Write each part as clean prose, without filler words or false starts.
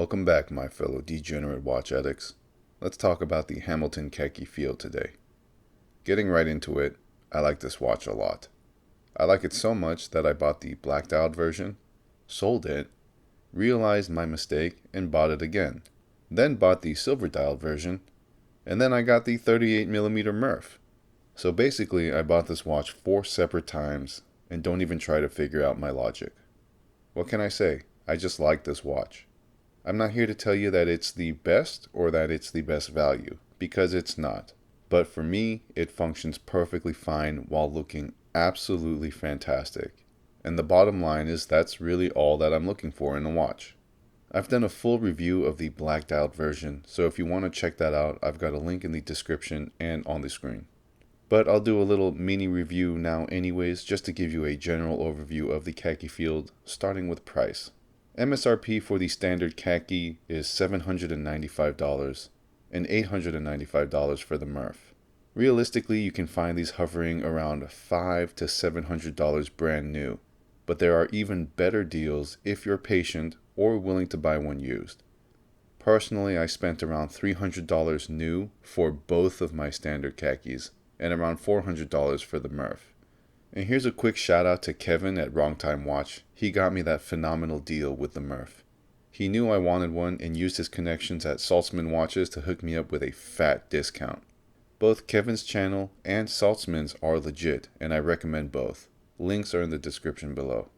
Welcome back, my fellow degenerate watch addicts. Let's talk about the Hamilton Khaki Field today. Getting right into it, I like this watch a lot. I like it so much that I bought the blacked out version, sold it, realized my mistake, and bought it again. Then bought the silver dialed version, and then I got the 38mm Murph. So basically, I bought this watch 4 separate times, and don't even try to figure out my logic. What can I say? I just like this watch. I'm not here to tell you that it's the best or that it's the best value, because it's not. But for me, it functions perfectly fine while looking absolutely fantastic. And the bottom line is that's really all that I'm looking for in a watch. I've done a full review of the blacked out version, so if you want to check that out, I've got a link in the description and on the screen. But I'll do a little mini review now anyways, just to give you a general overview of the Khaki Field, starting with price. MSRP for the standard Khaki is $795 and $895 for the Murph. Realistically, you can find these hovering around $500 to $700 brand new, but there are even better deals if you're patient or willing to buy one used. Personally, I spent around $300 new for both of my standard Khakis and around $400 for the Murph. And here's a quick shout out to Kevin at Wrong Time Watch. He got me that phenomenal deal with the Murph. He knew I wanted one and used his connections at Saltzman Watches to hook me up with a fat discount. Both Kevin's channel and Saltzman's are legit, and I recommend both. Links are in the description below.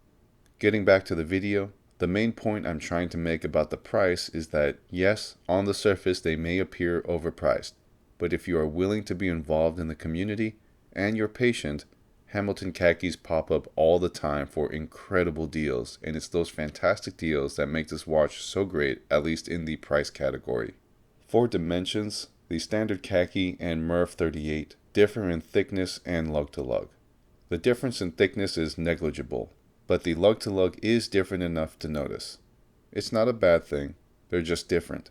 Getting back to the video, the main point I'm trying to make about the price is that yes, on the surface they may appear overpriced, but if you are willing to be involved in the community and you're patient, Hamilton Khakis pop up all the time for incredible deals, and it's those fantastic deals that make this watch so great, at least in the price category. For dimensions, the standard Khaki and Murph 38 differ in thickness and lug-to-lug. The difference in thickness is negligible, but the lug-to-lug is different enough to notice. It's not a bad thing, they're just different.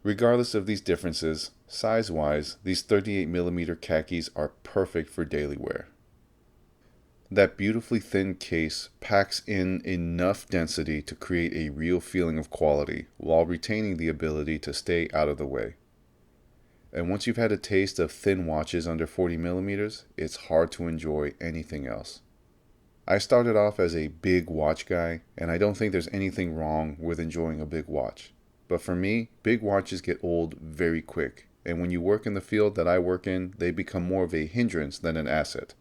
Regardless of these differences, size-wise, these 38mm Khakis are perfect for daily wear. That beautifully thin case packs in enough density to create a real feeling of quality while retaining the ability to stay out of the way. And once you've had a taste of thin watches under 40mm, it's hard to enjoy anything else. I started off as a big watch guy, and I don't think there's anything wrong with enjoying a big watch. But for me, big watches get old very quick, and when you work in the field that I work in, they become more of a hindrance than an asset.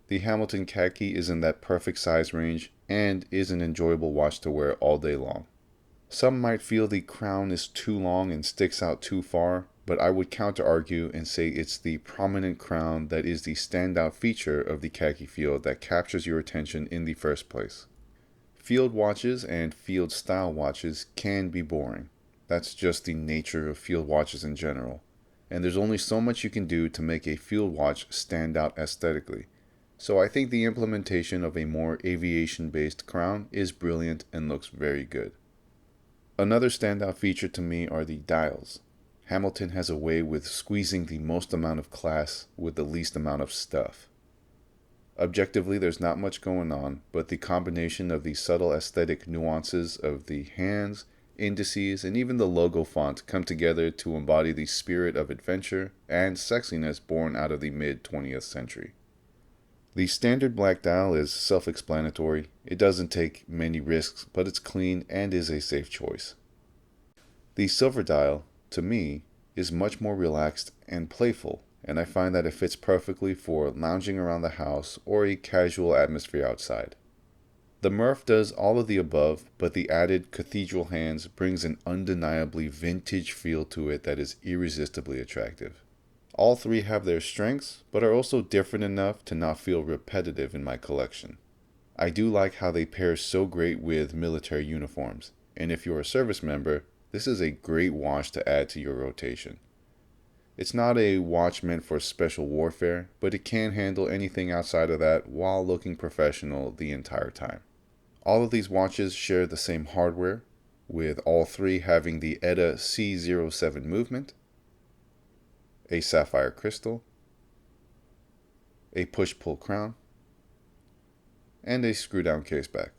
The Hamilton Khaki is in that perfect size range and is an enjoyable watch to wear all day long. Some might feel the crown is too long and sticks out too far, but I would counter-argue and say it's the prominent crown that is the standout feature of the Khaki Field that captures your attention in the first place. Field watches and field style watches can be boring. That's just the nature of field watches in general. And there's only so much you can do to make a field watch stand out aesthetically. So I think the implementation of a more aviation-based crown is brilliant and looks very good. Another standout feature to me are the dials. Hamilton has a way with squeezing the most amount of class with the least amount of stuff. Objectively, there's not much going on, but the combination of the subtle aesthetic nuances of the hands, indices, and even the logo font come together to embody the spirit of adventure and sexiness born out of the mid-20th century. The standard black dial is self-explanatory. It doesn't take many risks, but it's clean and is a safe choice. The silver dial, to me, is much more relaxed and playful, and I find that it fits perfectly for lounging around the house or a casual atmosphere outside. The Murph does all of the above, but the added cathedral hands brings an undeniably vintage feel to it that is irresistibly attractive. All three have their strengths, but are also different enough to not feel repetitive in my collection. I do like how they pair so great with military uniforms, and if you're a service member, this is a great watch to add to your rotation. It's not a watch meant for special warfare, but it can handle anything outside of that while looking professional the entire time. All of these watches share the same hardware, with all three having the ETA C07 movement, a sapphire crystal, a push-pull crown, and a screw-down caseback.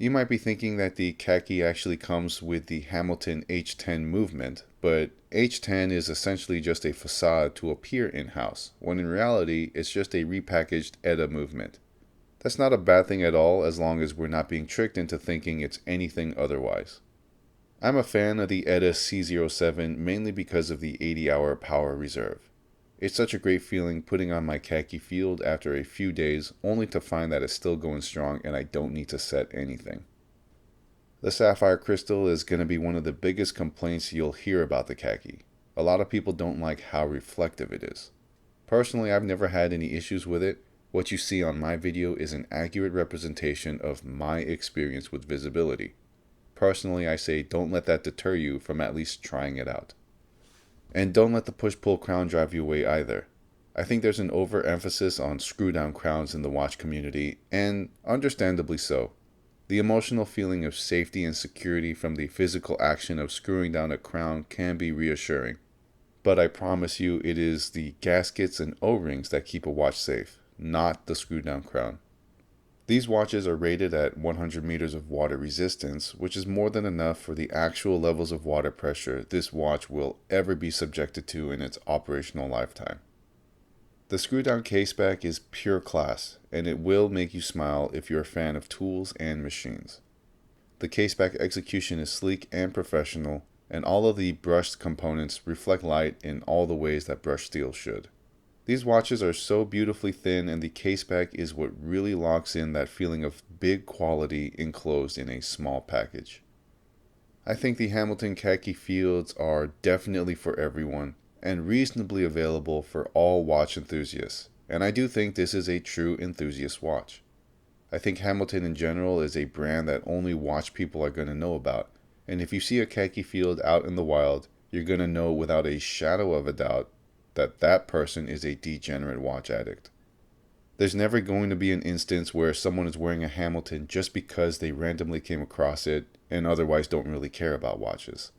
You might be thinking that the Khaki actually comes with the Hamilton H10 movement, but H10 is essentially just a facade to appear in-house, when in reality it's just a repackaged ETA movement. That's not a bad thing at all as long as we're not being tricked into thinking it's anything otherwise. I'm a fan of the ETA C07 mainly because of the 80-hour power reserve. It's such a great feeling putting on my Khaki field after a few days only to find that it's still going strong and I don't need to set anything. The sapphire crystal is going to be one of the biggest complaints you'll hear about the Khaki. A lot of people don't like how reflective it is. Personally, I've never had any issues with it. What you see on my video is an accurate representation of my experience with visibility. Personally, I say don't let that deter you from at least trying it out. And don't let the push-pull crown drive you away either. I think there's an overemphasis on screw-down crowns in the watch community, and understandably so. The emotional feeling of safety and security from the physical action of screwing down a crown can be reassuring. But I promise you it is the gaskets and O-rings that keep a watch safe, not the screw-down crown. These watches are rated at 100 meters of water resistance, which is more than enough for the actual levels of water pressure this watch will ever be subjected to in its operational lifetime. The screw-down caseback is pure class, and it will make you smile if you're a fan of tools and machines. The caseback execution is sleek and professional, and all of the brushed components reflect light in all the ways that brushed steel should. These watches are so beautifully thin, and the caseback is what really locks in that feeling of big quality enclosed in a small package. I think the Hamilton Khaki fields are definitely for everyone and reasonably available for all watch enthusiasts, and I do think this is a true enthusiast watch. I think Hamilton in general is a brand that only watch people are going to know about, and if you see a Khaki field out in the wild, you're going to know without a shadow of a doubt that that person is a degenerate watch addict. There's never going to be an instance where someone is wearing a Hamilton just because they randomly came across it and otherwise don't really care about watches.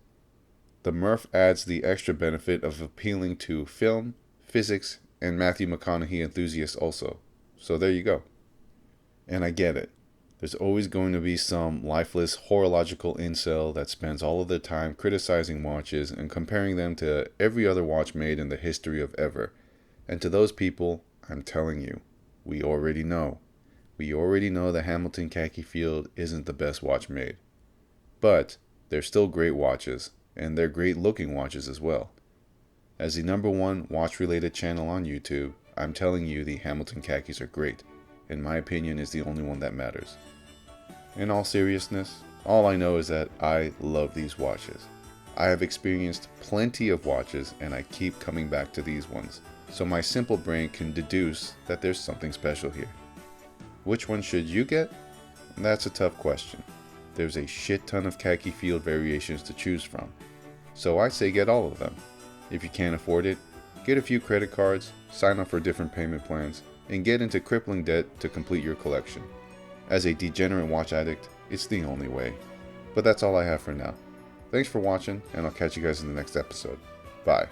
The Murph adds the extra benefit of appealing to film, physics, and Matthew McConaughey enthusiasts also. So there you go. And I get it. There's always going to be some lifeless, horological incel that spends all of their time criticizing watches and comparing them to every other watch made in the history of ever. And to those people, I'm telling you, we already know. We already know the Hamilton Khaki field isn't the best watch made. But they're still great watches, and they're great looking watches as well. As the #1 watch-related channel on YouTube, I'm telling you the Hamilton Khakis are great. In my opinion, is the only one that matters. In all seriousness, all I know is that I love these watches. I have experienced plenty of watches and I keep coming back to these ones, so my simple brain can deduce that there's something special here. Which one should you get? That's a tough question. There's a shit ton of Khaki field variations to choose from, so I say get all of them. If you can't afford it, get a few credit cards, sign up for different payment plans, and get into crippling debt to complete your collection. As a degenerate watch addict, it's the only way. But that's all I have for now. Thanks for watching, and I'll catch you guys in the next episode. Bye.